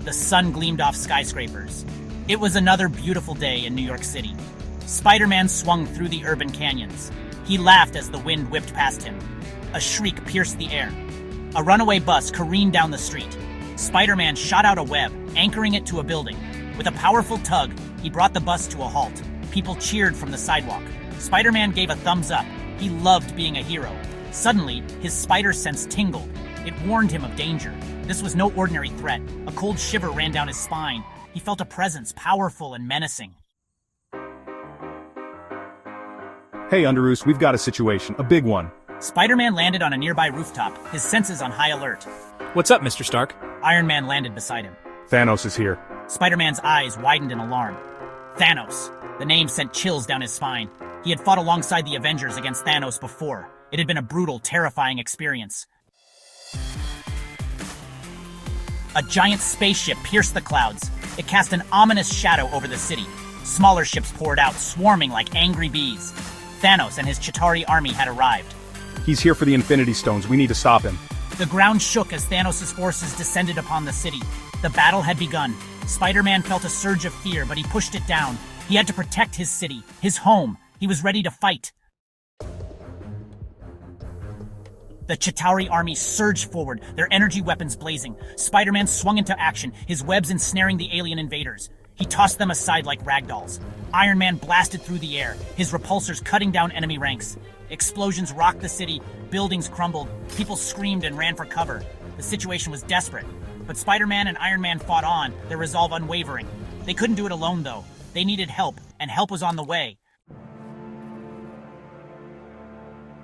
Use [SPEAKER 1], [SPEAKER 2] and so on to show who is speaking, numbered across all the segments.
[SPEAKER 1] The sun gleamed off skyscrapers. It was another beautiful day in New York City. Spider-Man swung through the urban canyons. He laughed as the wind whipped past him. A shriek pierced the air. A runaway bus careened down the street. Spider-Man shot out a web, anchoring it to a building. With a powerful tug, he brought the bus to a halt. People cheered from the sidewalk. Spider-Man gave a thumbs up. He loved being a hero. Suddenly, his spider sense tingled. It warned him of danger. This was no ordinary threat. A cold shiver ran down his spine. He felt a presence, powerful and menacing.
[SPEAKER 2] Hey, Underoos, we've got a situation, a big one.
[SPEAKER 1] Spider-Man landed on a nearby rooftop, his senses on high alert.
[SPEAKER 3] What's up, Mr. Stark?
[SPEAKER 1] Iron Man landed beside him.
[SPEAKER 2] Thanos is here.
[SPEAKER 1] Spider-Man's eyes widened in alarm. Thanos. The name sent chills down his spine. He had fought alongside the Avengers against Thanos before. It had been a brutal, terrifying experience. A giant spaceship pierced the clouds. It cast an ominous shadow over the city. Smaller ships poured out, swarming like angry bees. Thanos and his Chitauri army had arrived.
[SPEAKER 2] He's here for the Infinity Stones. We need to stop him.
[SPEAKER 1] The ground shook as Thanos' forces descended upon the city. The battle had begun. Spider-Man felt a surge of fear, but he pushed it down. He had to protect his city, his home. He was ready to fight. The Chitauri army surged forward, their energy weapons blazing. Spider-Man swung into action, his webs ensnaring the alien invaders. He tossed them aside like ragdolls. Iron Man blasted through the air, his repulsors cutting down enemy ranks. Explosions rocked the city, buildings crumbled, people screamed and ran for cover. The situation was desperate, but Spider-Man and Iron Man fought on, their resolve unwavering. They couldn't do it alone, though. They needed help, and help was on the way.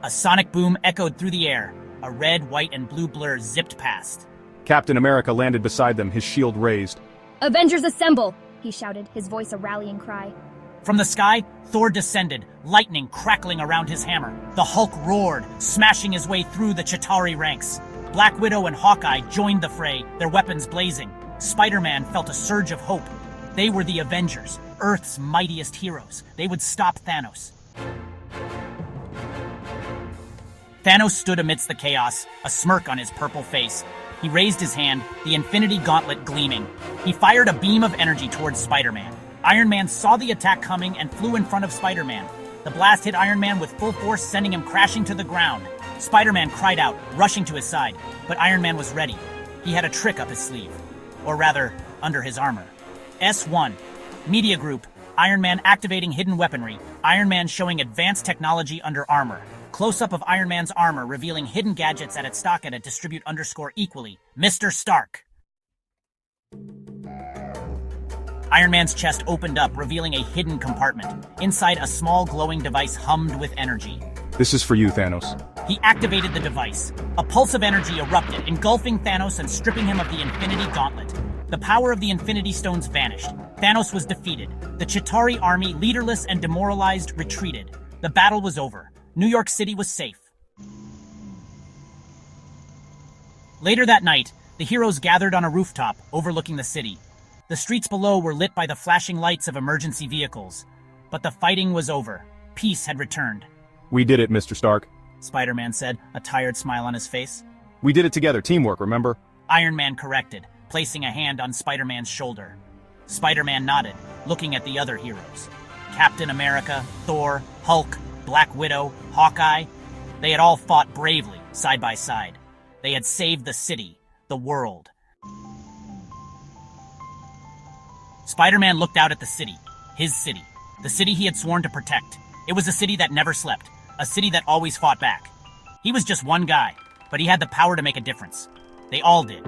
[SPEAKER 1] A sonic boom echoed through the air. A red, white, and blue blur zipped past.
[SPEAKER 2] Captain America landed beside them, his shield raised.
[SPEAKER 4] "Avengers assemble!" he shouted, his voice a rallying cry.
[SPEAKER 1] From the sky, Thor descended, lightning crackling around his hammer. The Hulk roared, smashing his way through the Chitauri ranks. Black Widow and Hawkeye joined the fray, their weapons blazing. Spider-Man felt a surge of hope. They were the Avengers, Earth's mightiest heroes. They would stop Thanos. Thanos stood amidst the chaos, a smirk on his purple face. He raised his hand, the Infinity Gauntlet gleaming. He fired a beam of energy towards Spider-Man. Iron Man saw the attack coming and flew in front of Spider-Man. The blast hit Iron Man with full force, sending him crashing to the ground. Spider-Man cried out, rushing to his side, but Iron Man was ready. He had a trick up his sleeve. Or rather, under his armor. S1. Media Group. Iron Man activating hidden weaponry. Iron Man showing advanced technology under armor. Close-up of Iron Man's armor revealing hidden gadgets at its stock at a distribute underscore equally. Mr. Stark. Iron Man's chest opened up, revealing a hidden compartment. Inside, a small glowing device hummed with energy.
[SPEAKER 2] This is for you, Thanos.
[SPEAKER 1] He activated the device. A pulse of energy erupted, engulfing Thanos and stripping him of the Infinity Gauntlet. The power of the Infinity Stones vanished. Thanos was defeated. The Chitauri army, leaderless and demoralized, retreated. The battle was over. New York City was safe. Later that night, the heroes gathered on a rooftop overlooking the city. The streets below were lit by the flashing lights of emergency vehicles. But the fighting was over. Peace had returned.
[SPEAKER 2] We did it, Mr. Stark.
[SPEAKER 1] Spider-Man said, a tired smile on his face.
[SPEAKER 2] We did it together, teamwork, remember?
[SPEAKER 1] Iron Man corrected, placing a hand on Spider-Man's shoulder. Spider-Man nodded, looking at the other heroes. Captain America, Thor, Hulk, Black Widow, Hawkeye. They had all fought bravely, side by side. They had saved the city, the world. Spider-Man looked out at the city, his city, the city he had sworn to protect. It was a city that never slept, a city that always fought back. He was just one guy, but he had the power to make a difference. They all did.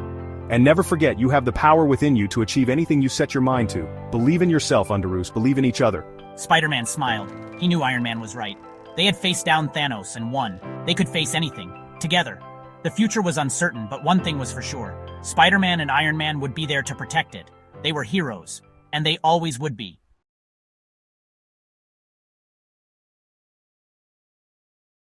[SPEAKER 2] And never forget, you have the power within you to achieve anything you set your mind to. Believe in yourself, Underoos. Believe in each other.
[SPEAKER 1] Spider-Man smiled. He knew Iron Man was right. They had faced down Thanos and won. They could face anything, together. The future was uncertain, but one thing was for sure. Spider-Man and Iron Man would be there to protect it. They were heroes, and they always would be.